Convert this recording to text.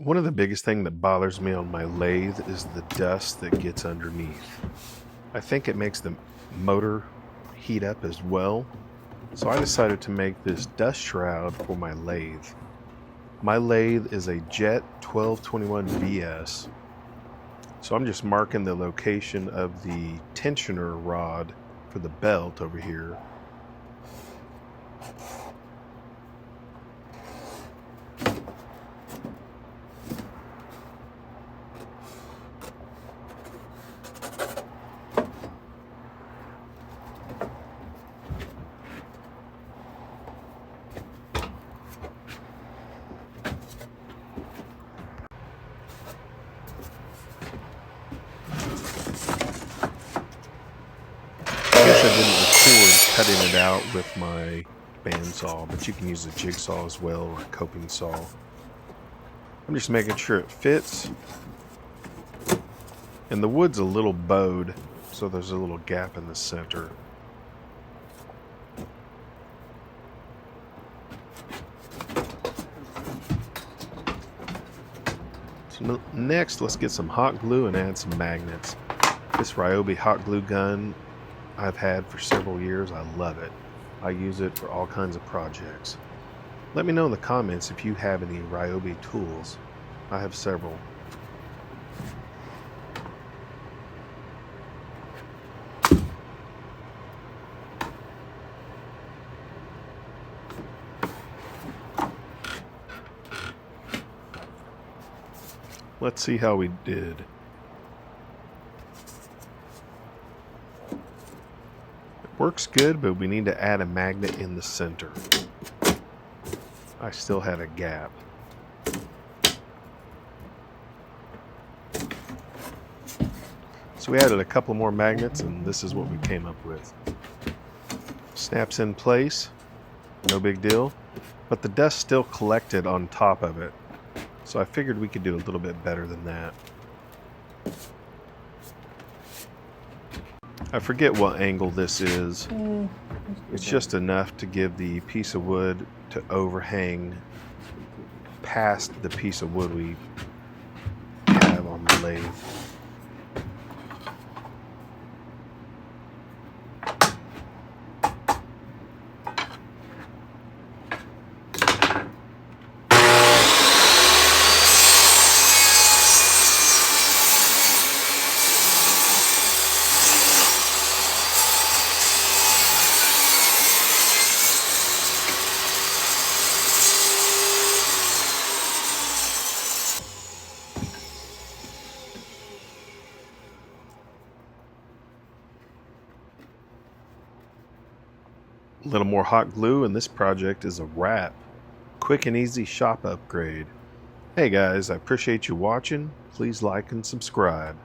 One of the biggest things that bothers me on my lathe is the dust that gets underneath. I think it makes the motor heat up as well, so I decided to make this dust shroud for my lathe. My lathe is a Jet 1221 VS, so I'm just marking the location of the tensioner rod for the belt over here. I guess I didn't record cutting it out with my bandsaw, but you can use a jigsaw as well, or a coping saw. I'm just making sure it fits. And the wood's a little bowed, so there's a little gap in the center. So next, let's get some hot glue and add some magnets. This Ryobi hot glue gun I've had for several years. I love it. I use it for all kinds of projects. Let me know in the comments if you have any Ryobi tools. I have several. Let's see how we did. Works good, but we need to add a magnet in the center. I still had a gap. So we added a couple more magnets, and this is what we came up with. Snaps in place, no big deal, but the dust still collected on top of it. So I figured we could do a little bit better than that. I forget what angle this is. It's just enough to give the piece of wood to overhang past the piece of wood we have on the lathe. A little more hot glue and this project is a wrap. Quick and easy shop upgrade. Hey guys, I appreciate you watching. Please like and subscribe.